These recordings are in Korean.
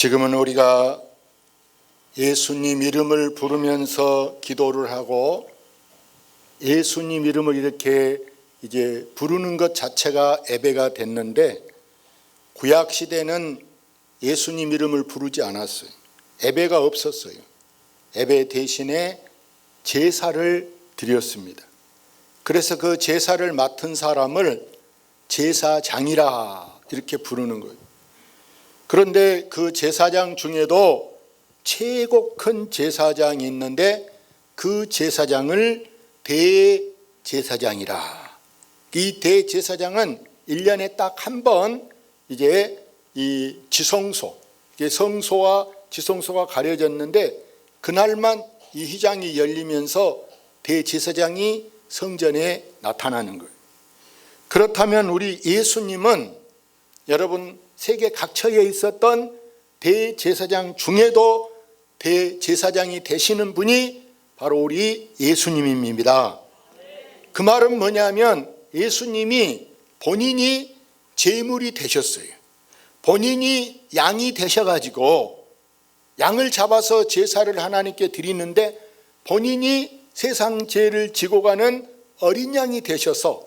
지금은 우리가 예수님 이름을 부르면서 기도를 하고 예수님 이름을 이렇게 이제 부르는 것 자체가 예배가 됐는데, 구약 시대는 예수님 이름을 부르지 않았어요. 예배가 없었어요. 예배 대신에 제사를 드렸습니다. 그래서 그 제사를 맡은 사람을 제사장이라 이렇게 부르는 거예요. 그런데 그 제사장 중에도 최고 큰 제사장이 있는데 그 제사장을 대제사장이라. 이 대제사장은 1년에 딱 한 번 이제 이 지성소, 성소와 지성소가 가려졌는데 그날만 이 휘장이 열리면서 대제사장이 성전에 나타나는 거예요. 그렇다면 우리 예수님은 여러분 세계 각처에 있었던 대제사장 중에도 대제사장이 되시는 분이 바로 우리 예수님입니다. 그 말은 뭐냐면 예수님이 본인이 제물이 되셨어요. 본인이 양이 되셔가지고 양을 잡아서 제사를 하나님께 드리는데 본인이 세상 죄를 지고 가는 어린 양이 되셔서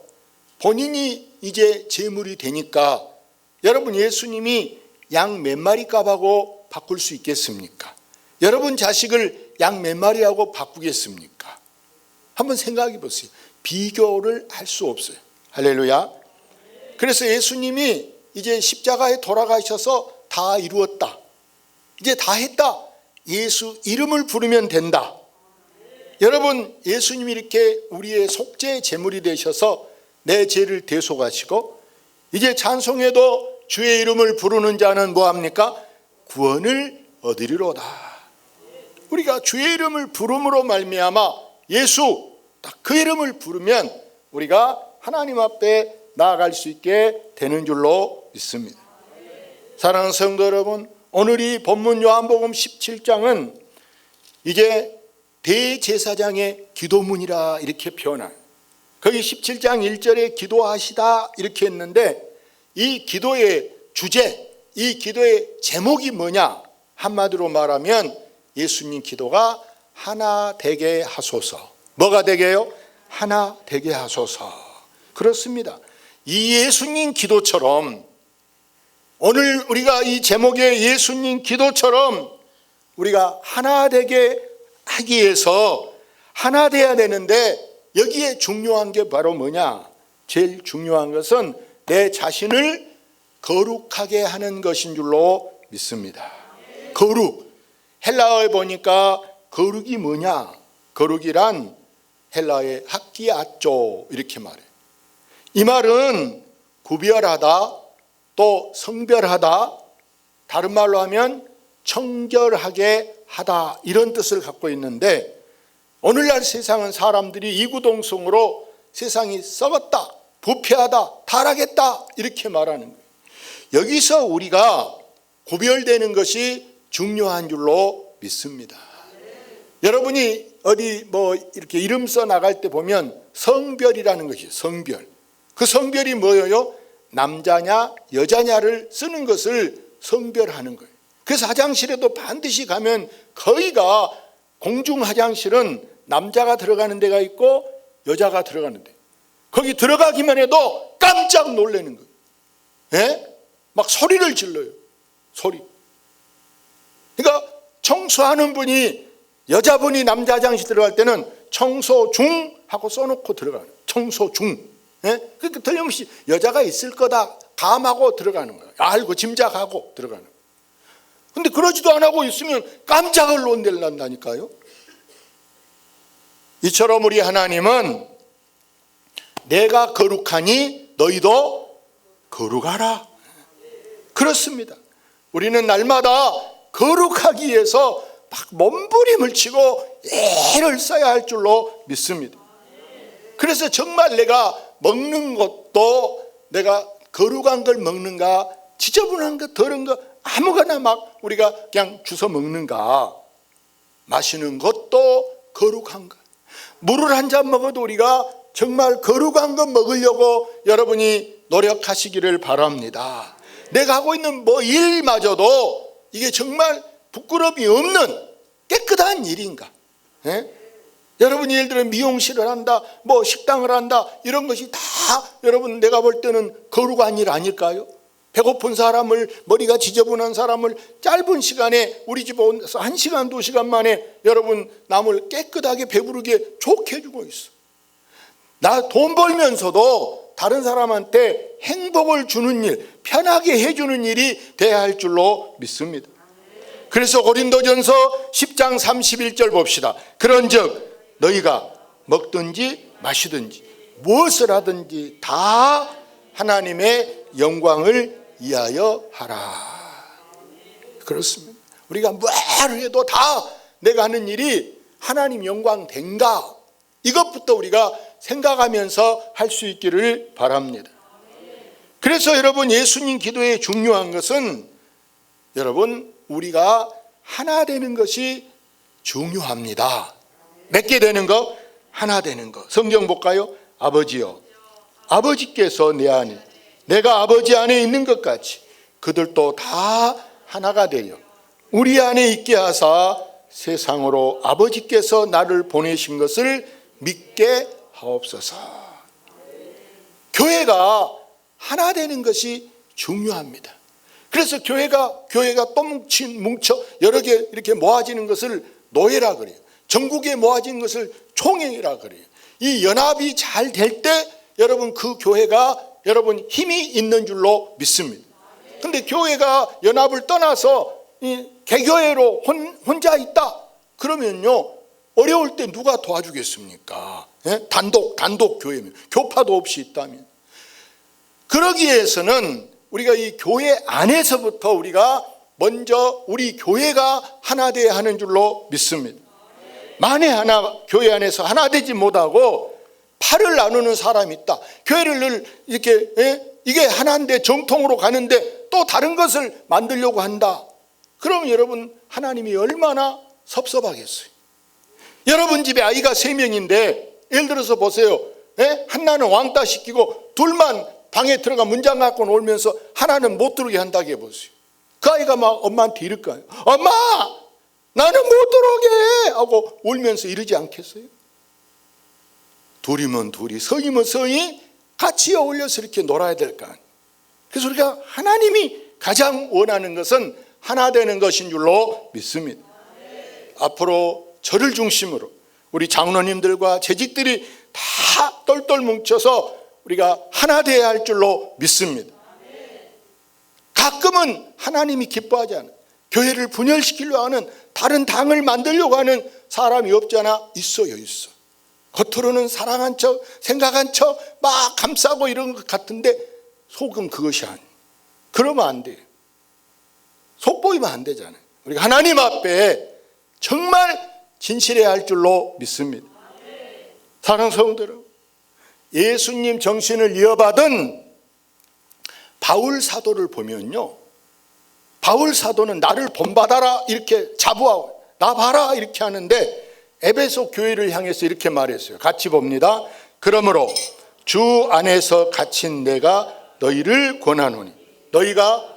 본인이 이제 제물이 되니까 여러분 예수님이 양 몇 마리 값하고 바꿀 수 있겠습니까? 여러분 자식을 양 몇 마리하고 바꾸겠습니까? 한번 생각해 보세요. 비교를 할 수 없어요. 할렐루야. 그래서 예수님이 이제 십자가에 돌아가셔서 다 이루었다, 이제 다 했다, 예수 이름을 부르면 된다. 여러분 예수님이 이렇게 우리의 속죄 제물이 되셔서 내 죄를 대속하시고 이제 찬송에도 주의 이름을 부르는 자는 뭐합니까? 구원을 얻으리로다. 우리가 주의 이름을 부름으로 말미암아 예수 딱 그 이름을 부르면 우리가 하나님 앞에 나아갈 수 있게 되는 줄로 믿습니다. 사랑하는 성도 여러분, 오늘 이 본문 요한복음 17장은 이제 대제사장의 기도문이라 이렇게 표현해요. 거기 17장 1절에 기도하시다 이렇게 했는데 이 기도의 주제, 이 기도의 제목이 뭐냐? 한마디로 말하면 예수님 기도가 하나 되게 하소서. 뭐가 되게요? 하나 되게 하소서. 그렇습니다. 이 예수님 기도처럼 오늘 우리가 이 제목의 예수님 기도처럼 우리가 하나 되게 하기 위해서 하나 돼야 되는데 여기에 중요한 게 바로 뭐냐? 제일 중요한 것은 내 자신을 거룩하게 하는 것인 줄로 믿습니다. 거룩. 헬라어에 보니까 거룩이 뭐냐? 거룩이란 헬라어의 하키아쪼 이렇게 말해요. 이 말은 구별하다, 또 성별하다, 다른 말로 하면 청결하게 하다 이런 뜻을 갖고 있는데 오늘날 세상은 사람들이 이구동성으로 세상이 썩었다, 부패하다, 타락했다 이렇게 말하는 거예요. 여기서 우리가 구별되는 것이 중요한 줄로 믿습니다. 여러분이 어디 뭐 이렇게 이름 써 나갈 때 보면 성별이라는 것이 성별. 그 성별이 뭐예요? 남자냐 여자냐를 쓰는 것을 성별하는 거예요. 그래서 화장실에도 반드시 가면 거의가 공중 화장실은 남자가 들어가는 데가 있고 여자가 들어가는 데, 거기 들어가기만 해도 깜짝 놀라는 거예요. 예? 막 소리를 질러요. 소리. 그러니까 청소하는 분이 여자분이 남자 화장실 들어갈 때는 청소 중 하고 써놓고 들어가는, 청소 중. 예? 그러니까 틀림없이 여자가 있을 거다 감하고 들어가는 거예요. 알고 짐작하고 들어가는 거예요. 근데 그러지도 안 하고 있으면 깜짝을 놀란다니까요. 이처럼 우리 하나님은 내가 거룩하니 너희도 거룩하라. 그렇습니다. 우리는 날마다 거룩하기 위해서 막 몸부림을 치고 애를 써야 할 줄로 믿습니다. 그래서 정말 내가 먹는 것도 내가 거룩한 걸 먹는가, 지저분한 거, 더러운 거 아무거나 막 우리가 그냥 주워 먹는가, 마시는 것도 거룩한 거, 물을 한 잔 먹어도 우리가 정말 거룩한 거 먹으려고 여러분이 노력하시기를 바랍니다. 내가 하고 있는 뭐 일마저도 이게 정말 부끄러움이 없는 깨끗한 일인가? 예? 여러분 예를 들어 미용실을 한다, 뭐 식당을 한다, 이런 것이 다 여러분 내가 볼 때는 거룩한 일 아닐까요? 배고픈 사람을, 머리가 지저분한 사람을 짧은 시간에 우리 집 와서 1시간 2시간 만에 여러분 남을 깨끗하게 배부르게 좋게 해주고 있어. 나 돈 벌면서도 다른 사람한테 행복을 주는 일, 편하게 해주는 일이 돼야 할 줄로 믿습니다. 그래서 고린도전서 10장 31절 봅시다. 그런즉 너희가 먹든지 마시든지 무엇을 하든지 다 하나님의 영광을 위하여 하라. 그렇습니다. 우리가 뭐를 해도 다 내가 하는 일이 하나님 영광 된가, 이것부터 우리가 생각하면서 할 수 있기를 바랍니다. 그래서 여러분 예수님 기도에 중요한 것은 여러분 우리가 하나 되는 것이 중요합니다. 몇 개 되는 거? 하나 되는 거. 성경 볼까요? 아버지여, 아버지께서 내 안에, 내가 아버지 안에 있는 것 같이 그들도 다 하나가 되어 우리 안에 있게 하사 세상으로 아버지께서 나를 보내신 것을 믿게 하옵소서. 교회가 하나 되는 것이 중요합니다. 그래서 교회가 또 뭉쳐 여러 개 이렇게 모아지는 것을 노예라 그래요. 전국에 모아진 것을 총회라 그래요. 이 연합이 잘 될 때 여러분 그 교회가 여러분 힘이 있는 줄로 믿습니다. 그런데 교회가 연합을 떠나서 이 개교회로 혼자 있다 그러면요 어려울 때 누가 도와주겠습니까? 예? 단독 교회면, 교파도 없이 있다면. 그러기 위해서는 우리가 이 교회 안에서부터 우리가 먼저 우리 교회가 하나 되어야 하는 줄로 믿습니다. 만에 하나 교회 안에서 하나 되지 못하고 팔을 나누는 사람이 있다. 교회를 늘 이렇게 이게 하나인데 정통으로 가는데 또 다른 것을 만들려고 한다. 그러면 여러분 하나님이 얼마나 섭섭하겠어요. 여러분 집에 아이가 3명인데 예를 들어서 보세요. 하나는 왕따 시키고 둘만 방에 들어가 문장 갖고 놀면서 하나는 못 들어오게 한다고 해보세요. 그 아이가 막 엄마한테 이럴 거예요. 엄마! 나는 못 들어오게 하고 울면서 이러지 않겠어요? 둘이면 둘이, 성이면 성이 같이 어울려서 이렇게 놀아야 될 거 아니에요. 그래서 우리가 하나님이 가장 원하는 것은 하나 되는 것인 줄로 믿습니다. 앞으로 저를 중심으로 우리 장로님들과 재직들이 다 똘똘 뭉쳐서 우리가 하나 되어야 할 줄로 믿습니다. 가끔은 하나님이 기뻐하지 않아요. 교회를 분열시키려고 하는, 다른 당을 만들려고 하는 사람이 없잖아. 있어요. 겉으로는 사랑한 척, 생각한 척 막 감싸고 이런 것 같은데 속은 그것이 아니에요. 그러면 안 돼요. 속보이면 안 되잖아요. 우리가 하나님 앞에 정말 진실해야 할 줄로 믿습니다. 사랑하는 성도들, 예수님 정신을 이어받은 바울 사도를 보면요, 바울 사도는 나를 본받아라 이렇게 자부하고 나 봐라 이렇게 하는데 에베소 교회를 향해서 이렇게 말했어요. 같이 봅니다. 그러므로 주 안에서 갇힌 내가 너희를 권하노니 너희가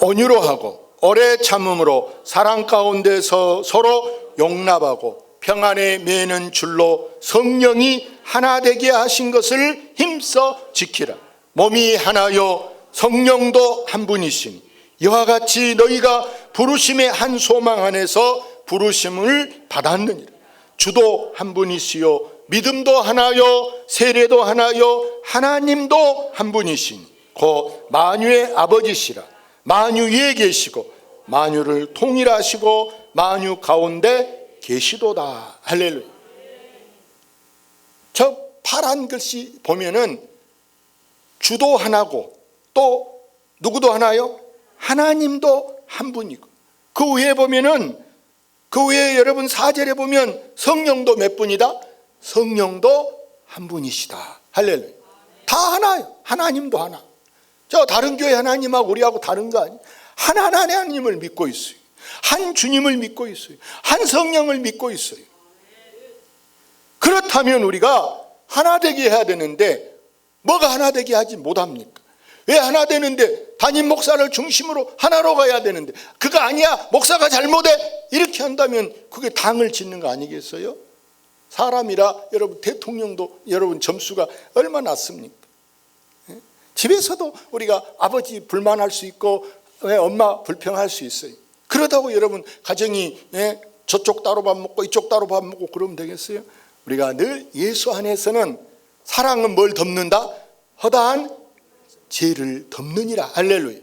온유로 하고 오래 참음으로 사랑 가운데서 서로 용납하고 평안에 매는 줄로 성령이 하나 되게 하신 것을 힘써 지키라. 몸이 하나요 성령도 한 분이시니 이와 같이 너희가 부르심의 한 소망 안에서 부르심을 받았느니라. 주도 한 분이시요 믿음도 하나요 세례도 하나요 하나님도 한 분이시니 곧 만유의 아버지시라. 만유 위에 계시고 만유를 통일하시고 만유 가운데 계시도다. 할렐루야. 저 파란 글씨 보면은 주도 하나고 또 누구도 하나요? 하나님도 한 분이고 그 위에 보면은 그 위에 여러분 4절에 보면 성령도 몇 분이다? 성령도 한 분이시다. 할렐루야. 다 하나요. 하나님도 하나. 저 다른 교회 하나님하고 우리하고 다른 거 아니에요. 한 하나님을 믿고 있어요. 한 주님을 믿고 있어요. 한 성령을 믿고 있어요. 그렇다면 우리가 하나 되게 해야 되는데 뭐가 하나 되게 하지 못합니까? 왜 하나 되는데? 담임 목사를 중심으로 하나로 가야 되는데 그거 아니야, 목사가 잘못해, 이렇게 한다면 그게 당을 짓는 거 아니겠어요? 사람이라 여러분, 대통령도 여러분 점수가 얼마나 낮습니까? 집에서도 우리가 아버지 불만할 수 있고 엄마 불평할 수 있어요. 그러다고 여러분 가정이 저쪽 따로 밥 먹고 이쪽 따로 밥 먹고 그러면 되겠어요? 우리가 늘 예수 안에서는 사랑은 뭘 덮는다? 허다한 죄를 덮느니라. 할렐루야.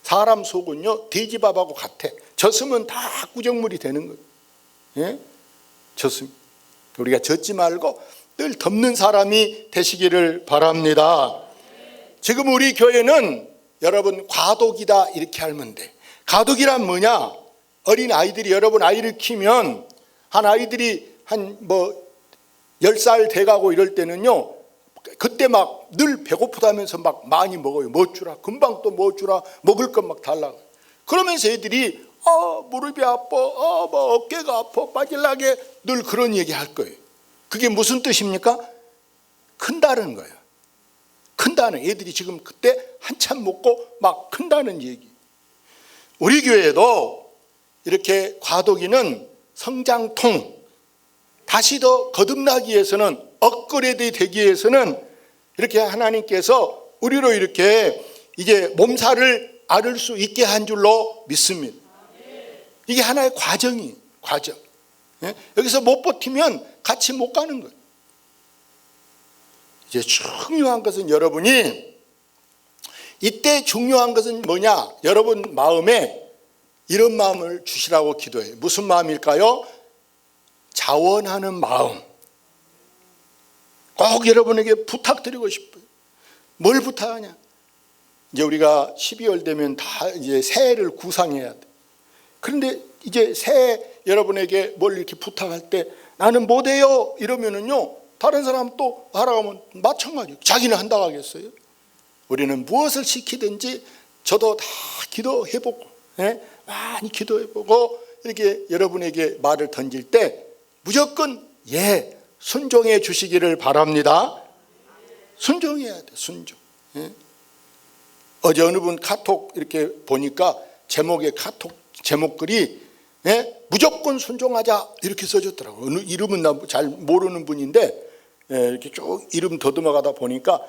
사람 속은요 돼지밥하고 같아. 젖으면 다 구정물이 되는 거예요. 젖습니다. 우리가 젖지 말고 늘 덮는 사람이 되시기를 바랍니다. 지금 우리 교회는 여러분 과독이다 이렇게 하면 돼. 과독이란 뭐냐? 어린 아이들이, 여러분 아이를 키우면 한 아이들이 한 10살 돼가고 이럴 때는요, 그때 막 늘 배고프다면서 막 많이 먹어요. 뭐 주라, 금방 또 뭐 주라, 먹을 것 막 달라고. 그러면서 애들이 무릎이 아파, 어깨가 아파, 빠질나게 늘 그런 얘기 할 거예요. 그게 무슨 뜻입니까? 큰다는 거예요. 큰다는, 애들이 지금 그때 한참 먹고 막 큰다는 얘기. 우리 교회도 이렇게 과도기는 성장통, 다시 더 거듭나기 위해서는, 업그레이드 되기 위해서는 이렇게 하나님께서 우리로 이렇게 이제 몸살을 앓을 수 있게 한 줄로 믿습니다. 이게 하나의 과정이에요. 과정. 여기서 못 버티면 같이 못 가는 거예요. 이제 중요한 것은 여러분이, 이때 중요한 것은 뭐냐? 여러분 마음에 이런 마음을 주시라고 기도해요. 무슨 마음일까요? 자원하는 마음. 꼭 여러분에게 부탁드리고 싶어요. 뭘 부탁하냐? 이제 우리가 12월 되면 다 이제 새해를 구상해야 돼. 그런데 이제 새해 여러분에게 뭘 이렇게 부탁할 때 나는 못해요 이러면은요, 다른 사람 또 하라고 하면 마찬가지예요. 자기는 한다고 하겠어요? 우리는 무엇을 시키든지 저도 다 기도해보고, 많이 기도해보고 이렇게 여러분에게 말을 던질 때 무조건 순종해 주시기를 바랍니다. 순종해야 돼, 순종. 어제 어느 분 카톡 이렇게 보니까 카톡 제목글이 무조건 순종하자 이렇게 써졌더라고요. 어느 이름은 나 잘 모르는 분인데 이렇게 쭉 이름 더듬어가다 보니까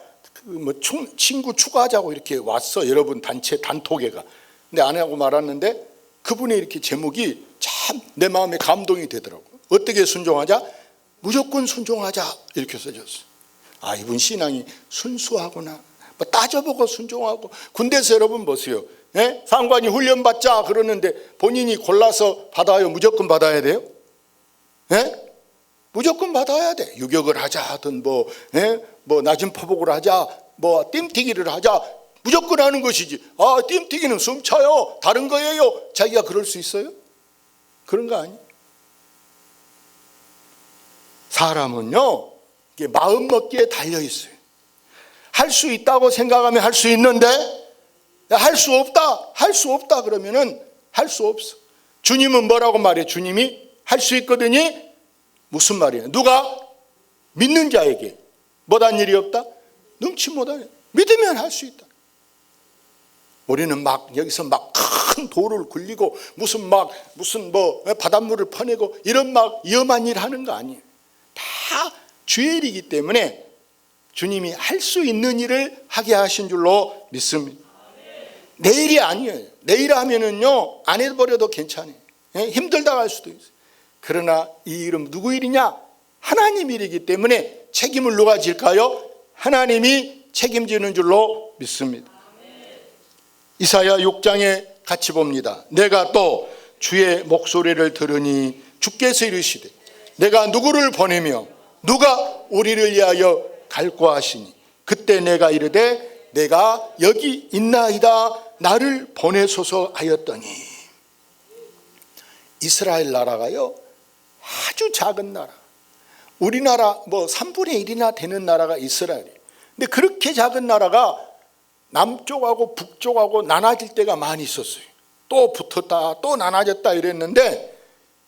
친구 추가하자고 이렇게 왔어. 여러분 단체 단톡에가. 근데 안 하고 말았는데 그분의 이렇게 제목이 참 내 마음에 감동이 되더라고요. 어떻게 순종하자? 무조건 순종하자 이렇게 써졌어요. 아, 이분 신앙이 순수하구나. 따져보고 순종하고. 군대에서 여러분 보세요. 상관이 훈련 받자 그러는데 본인이 골라서 받아요? 무조건 받아야 돼요? 무조건 받아야 돼. 유격을 하자 하든 낮은 포복을 하자, 뜀튀기를 하자, 무조건 하는 것이지. 뜀튀기는 숨차요, 다른 거예요, 자기가 그럴 수 있어요? 그런 거 아니에요. 사람은요, 이게 마음 먹기에 달려 있어요. 할 수 있다고 생각하면 할 수 있는데, 할 수 없다 그러면은 할 수 없어. 주님은 뭐라고 말해요? 주님이 할 수 있거든요. 무슨 말이에요? 누가? 믿는 자에게 못한 일이 없다? 능치 못하네. 믿으면 할 수 있다. 우리는 여기서 큰 돌을 굴리고 무슨 바닷물을 퍼내고 이런 위험한 일 하는 거 아니에요. 다 주의 일이기 때문에 주님이 할 수 있는 일을 하게 하신 줄로 믿습니다. 내일이 아니에요. 내일 하면은요, 안 해버려도 괜찮아요. 힘들다고 할 수도 있어요. 그러나 이 일은 누구 일이냐? 하나님 일이기 때문에 책임을 누가 질까요? 하나님이 책임지는 줄로 믿습니다. 이사야 6장에 같이 봅니다. 내가 또 주의 목소리를 들으니 주께서 이르시되 내가 누구를 보내며 누가 우리를 위하여 갈고 하시니 그때 내가 이르되 내가 여기 있나이다 나를 보내소서 하였더니. 이스라엘 나라가요 아주 작은 나라, 우리나라 3분의 1이나 되는 나라가 이스라엘이에요. 근데 그렇게 작은 나라가 남쪽하고 북쪽하고 나눠질 때가 많이 있었어요. 또 붙었다 또 나눠졌다 이랬는데,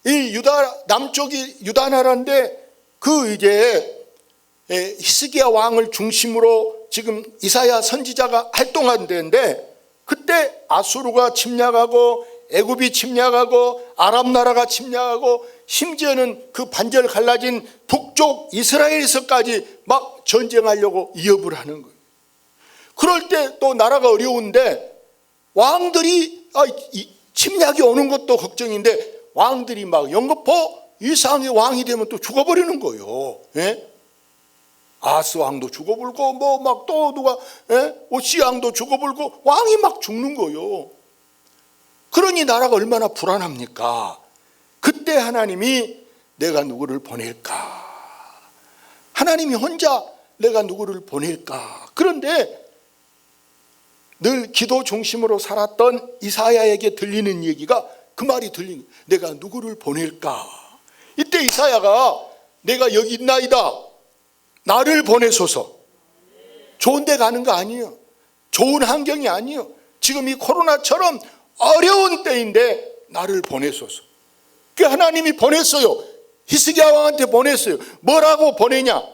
이 남쪽이 유다 나라인데 이제 히스기야 왕을 중심으로 지금 이사야 선지자가 활동한 데인데, 그때 아수르가 침략하고 애굽이 침략하고 아랍 나라가 침략하고 심지어는 그 반절 갈라진 북쪽 이스라엘에서까지 막 전쟁하려고 위협을 하는 거예요. 그럴 때 또 나라가 어려운데 왕들이 침략이 오는 것도 걱정인데 왕들이 막 연거푸 이상의 왕이 되면 또 죽어버리는 거예요. 예? 아스 왕도 죽어불고 뭐 막 또 누가 오시 왕도 죽어불고 왕이 막 죽는 거예요. 그러니 나라가 얼마나 불안합니까? 그때 하나님이 내가 누구를 보낼까? 하나님이 혼자 내가 누구를 보낼까? 그런데 늘 기도 중심으로 살았던 이사야에게 들리는 얘기가 그 말이 들린 거예요. 내가 누구를 보낼까? 이때 이사야가 내가 여기 있나이다. 나를 보내소서. 좋은 데 가는 거 아니에요. 좋은 환경이 아니에요. 지금 이 코로나처럼 어려운 때인데 나를 보내소서. 그 하나님이 보냈어요. 히스기야 왕한테 보냈어요. 뭐라고 보내냐?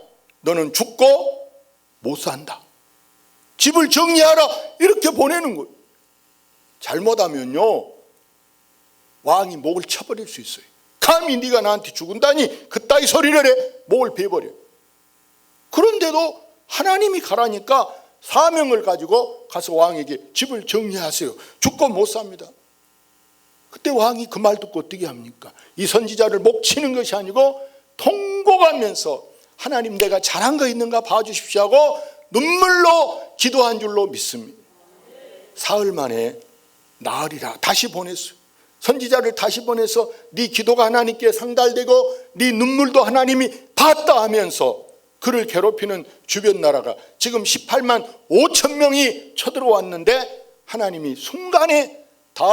너는 죽고 못 산다. 집을 정리하라. 이렇게 보내는 거예요. 잘못하면요 왕이 목을 쳐버릴 수 있어요. 감히 네가 나한테 죽은다니 그따위 소리를 해. 목을 베버려요. 그런데도 하나님이 가라니까 사명을 가지고 가서 왕에게 집을 정리하세요. 죽고 못 삽니다. 그때 왕이 그 말 듣고 어떻게 합니까? 이 선지자를 목 치는 것이 아니고 통곡하면서 하나님 내가 잘한 거 있는가 봐주십시오 하고 눈물로 기도한 줄로 믿습니다. 사흘 만에 나으리라 다시 보냈어요. 선지자를 다시 보내서 네 기도가 하나님께 상달되고 네 눈물도 하나님이 봤다 하면서 그를 괴롭히는 주변 나라가 지금 18만 5천 명이 쳐들어왔는데 하나님이 순간에 다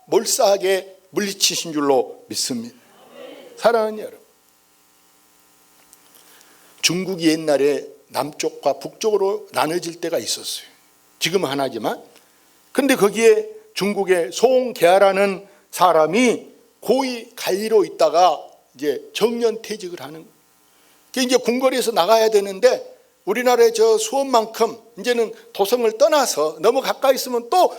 몰사하게 물리치신 줄로 믿습니다. 사랑하는 여러분, 중국이 옛날에 남쪽과 북쪽으로 나눠질 때가 있었어요. 지금은 하나지만. 근데 거기에 중국의 송계하라는 사람이 고위 관리로 있다가 이제 정년퇴직을 하는 거예요. 이제 궁궐에서 나가야 되는데 우리나라의 저 수원만큼 이제는 도성을 떠나서 너무 가까이 있으면 또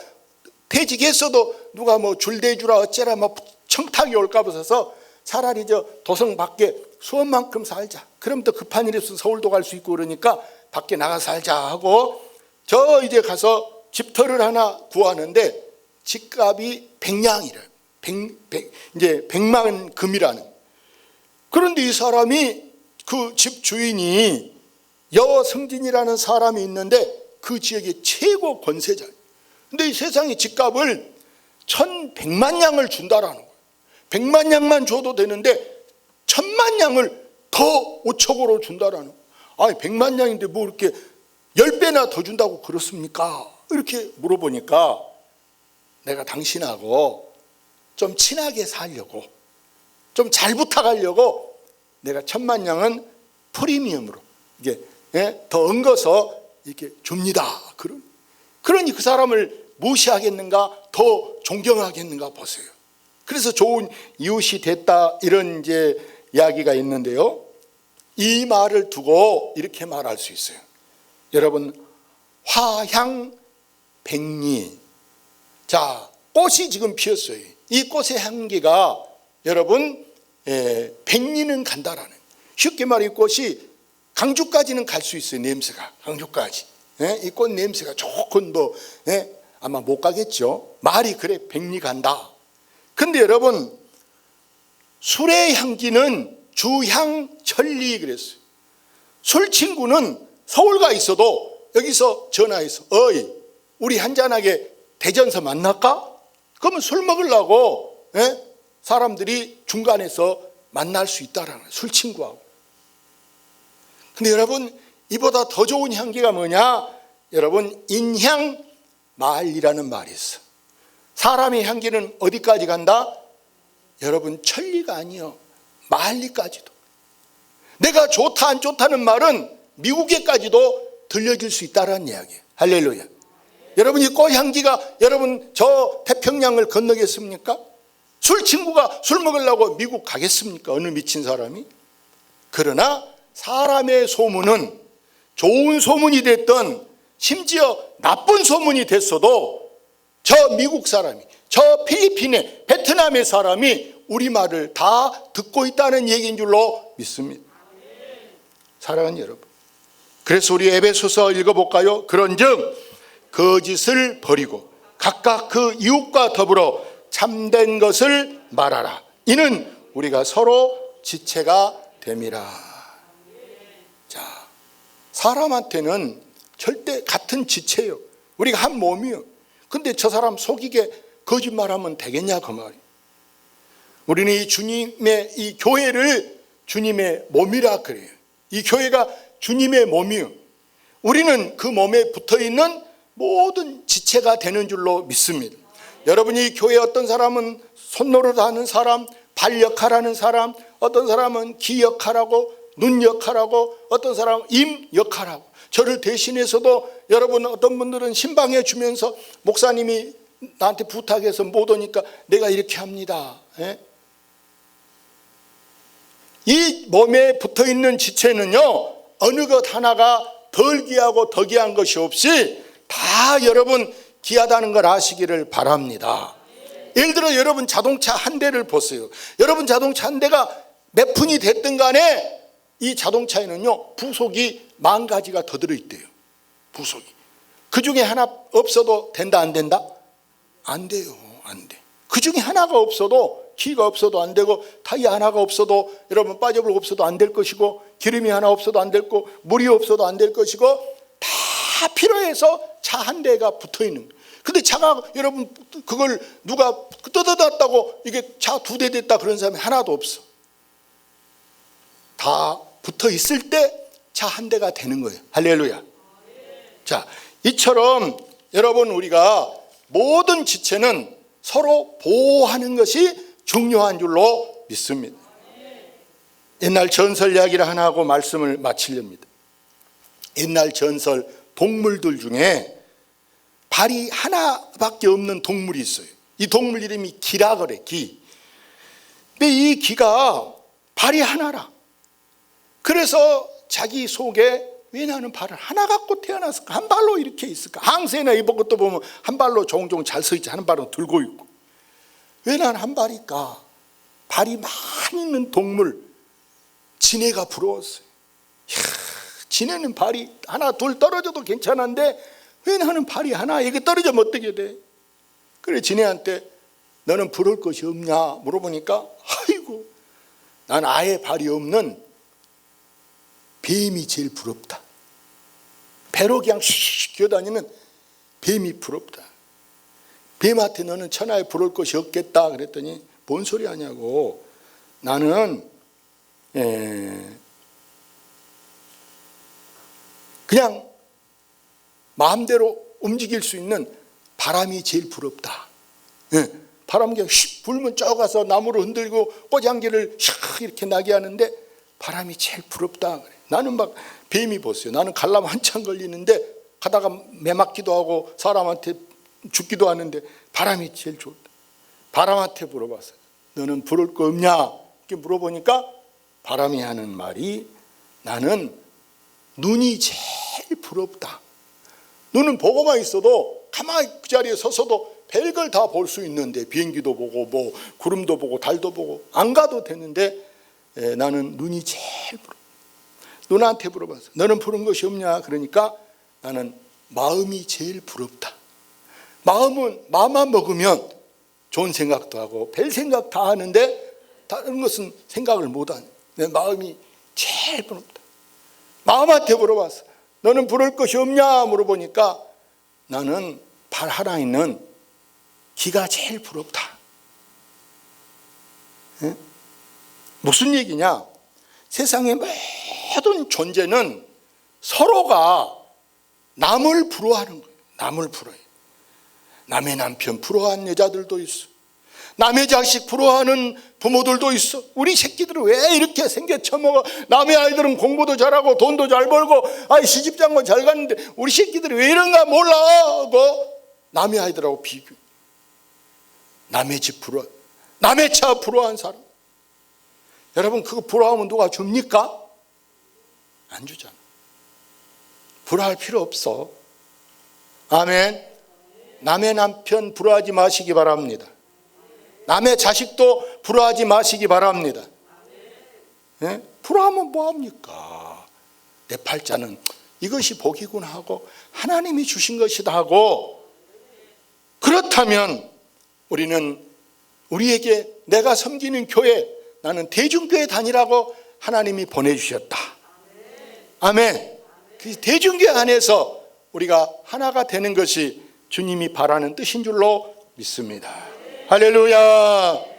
퇴직했어도 누가 뭐 줄대주라 어째라 뭐 청탁이 올까 봐서 차라리 저 도성 밖에 수원만큼 살자. 그럼 또 급한 일이 있어서 서울도 갈 수 있고 그러니까 밖에 나가 살자 하고 저 이제 가서 집터를 하나 구하는데 집값이 100냥이래요. 이제 100만 금이라는. 그런데 이 사람이 그 집 주인이 여승진이라는 사람이 있는데 그 지역의 최고 권세자예요. 근데 이 세상의 집값을 1100만 냥을 준다라는 거예요. 100만 냥만 줘도 되는데 1000만 냥을 더 5척으로 준다라는 거예요. 아니 100만 냥인데 뭐 이렇게 10배나 더 준다고 그렇습니까? 이렇게 물어보니까 내가 당신하고 좀 친하게 살려고 좀 잘 부탁하려고 내가 1000만 냥은 프리미엄으로 이게 더 얹어서 이렇게 줍니다. 그러니 그 사람을 무시하겠는가 더 존경하겠는가 보세요. 그래서 좋은 이웃이 됐다 이런 이제 이야기가 있는데요. 이 말을 두고 이렇게 말할 수 있어요. 여러분 화향백리 자 꽃이 지금 피었어요. 이 꽃의 향기가 여러분 백리는 간다라는 쉽게 말해 이 꽃이 강주까지는 갈 수 있어요. 냄새가 강주까지 이 꽃 냄새가 조금 뭐 아마 못 가겠죠. 말이 그래 백리 간다. 근데 여러분 술의 향기는 주향천리 그랬어요. 술 친구는 서울 가 있어도 여기서 전화해서 어이 우리 한잔하게 대전서 만날까? 그러면 술 먹으려고 사람들이 중간에서 만날 수 있다라는 거예요. 술 친구하고. 근데 여러분 이보다 더 좋은 향기가 뭐냐? 여러분 인향말이라는 말이 있어. 사람의 향기는 어디까지 간다? 여러분 천리가 아니요 만리까지도. 내가 좋다 안 좋다는 말은 미국에까지도 들려질 수 있다는 이야기예요. 할렐루야. 여러분 이 꽃향기가 여러분 저 태평양을 건너겠습니까? 술 친구가 술 먹으려고 미국 가겠습니까? 어느 미친 사람이? 그러나 사람의 소문은 좋은 소문이 됐던, 심지어 나쁜 소문이 됐어도 저 미국 사람이, 저 필리핀의, 베트남의 사람이 우리말을 다 듣고 있다는 얘기인 줄로 믿습니다. 사랑하는 여러분, 그래서 우리 에베소서 읽어볼까요? 그런즉 거짓을 버리고 각각 그 이웃과 더불어 참된 것을 말하라. 이는 우리가 서로 지체가 됨이라. 자, 사람한테는 절대 같은 지체예요. 우리가 한 몸이요. 근데 저 사람 속이게 거짓말하면 되겠냐 그 말이에요. 우리는 이 주님의 이 교회를 주님의 몸이라 그래요. 이 교회가 주님의 몸이요. 우리는 그 몸에 붙어있는 모든 지체가 되는 줄로 믿습니다. 여러분이 교회에 어떤 사람은 손노릇하는 사람, 발 역할하는 사람, 어떤 사람은 귀 역할하고 눈 역할하고 어떤 사람은 입 역할하고, 저를 대신해서도 여러분 어떤 분들은 신방해 주면서 목사님이 나한테 부탁해서 못 오니까 내가 이렇게 합니다. 예? 이 몸에 붙어있는 지체는요, 어느 것 하나가 덜 귀하고 더 귀한 것이 없이 다 여러분 귀하다는 걸 아시기를 바랍니다. 예를 들어 여러분 자동차 한 대를 보세요. 여러분 자동차 한 대가 몇 푼이 됐든 간에 이 자동차에는요 부속이 10,000가지가 더 들어있대요. 부속이. 그 중에 하나 없어도 된다 안 된다? 안 돼요. 안 돼. 그 중에 하나가 없어도, 키가 없어도 안 되고, 타이어 하나가 없어도, 여러분 빠져버리고 없어도 안 될 것이고, 기름이 하나 없어도 안 될 거, 물이 없어도 안 될 것이고, 다 필요해서 차 한 대가 붙어 있는 거예요. 근데 차가 여러분 그걸 누가 뜯어놨다고 이게 차 2대 됐다 그런 사람이 하나도 없어. 다 붙어 있을 때 차 한 대가 되는 거예요. 할렐루야. 자, 이처럼 여러분 우리가 모든 지체는 서로 보호하는 것이 중요한 줄로 믿습니다. 옛날 전설 이야기를 하나 하고 말씀을 마치렵니다. 옛날 전설 동물들 중에 발이 하나밖에 없는 동물이 있어요. 이 동물 이름이 기라 그래, 기. 근데 이 기가 발이 하나라. 그래서 자기 속에 왜 나는 발을 하나 갖고 태어났을까? 한 발로 이렇게 있을까? 항세나 이번 것도 보면 한 발로 종종 잘 서 있지, 한 발은 들고 있고. 왜 나는 한 발일까? 발이 많이 있는 동물, 지네가 부러웠어요. 이야, 지네는 발이 하나 둘 떨어져도 괜찮은데 왜 나는 발이 하나, 이게 떨어지면 어떻게 돼? 그래 지네한테 너는 부러울 것이 없냐 물어보니까, 아이고 난 아예 발이 없는 뱀이 제일 부럽다. 배로 그냥 슉 기어다니는 뱀이 부럽다. 뱀한테 너는 천하에 부러울 것이 없겠다 그랬더니, 뭔 소리 하냐고. 나는 그냥 마음대로 움직일 수 있는 바람이 제일 부럽다. 바람 그냥 휙 불면 쭉 가서 나무를 흔들고 꽃향기를 샥 이렇게 나게 하는데 바람이 제일 부럽다 그래. 나는 막 뱀이 보세요. 나는 가려면 한참 걸리는데 가다가 매 맞기도 하고 사람한테 죽기도 하는데 바람이 제일 좋다. 바람한테 물어봤어요. 너는 부러울 거 없냐? 이렇게 물어보니까 바람이 하는 말이, 나는 눈이 제일 부럽다. 눈은 보고만 있어도 가만히 그 자리에 서서도 별걸 다 볼 수 있는데, 비행기도 보고 뭐 구름도 보고 달도 보고 안 가도 되는데 나는 눈이 제일 부럽다. 누나한테 물어봤어. 너는 부러운 것이 없냐? 그러니까 나는 마음이 제일 부럽다. 마음은 마음만 먹으면 좋은 생각도 하고 별 생각 다 하는데 다른 것은 생각을 못하네. 내 마음이 제일 부럽다. 마음한테 물어봤어. 너는 부러울 것이 없냐? 물어보니까 나는 발 하나 있는 기가 제일 부럽다. 네? 무슨 얘기냐? 세상의 모든 존재는 서로가 남을 부러워하는 거예요. 남을 부러워해요. 남의 남편 부러워하는 여자들도 있어. 남의 자식 부러워하는 부모들도 있어. 우리 새끼들은 왜 이렇게 생겨쳐먹어? 남의 아이들은 공부도 잘하고 돈도 잘 벌고 시집장가 잘 갔는데 우리 새끼들이 왜 이런가 몰라 하고 남의 아이들하고 비교. 남의 집 부러워, 남의 차 부러워하는 사람. 여러분 그거 부러워하면 누가 줍니까? 안 주잖아. 불화할 필요 없어. 아멘. 남의 남편 불화하지 마시기 바랍니다. 남의 자식도 불화하지 마시기 바랍니다. 예? 불화하면 뭐합니까? 내 팔자는 이것이 복이구나 하고 하나님이 주신 것이다 하고, 그렇다면 우리는 우리에게 내가 섬기는 교회, 나는 대중교회 다니라고 하나님이 보내주셨다. 아멘. 그 대중교회 안에서 우리가 하나가 되는 것이 주님이 바라는 뜻인 줄로 믿습니다. 할렐루야.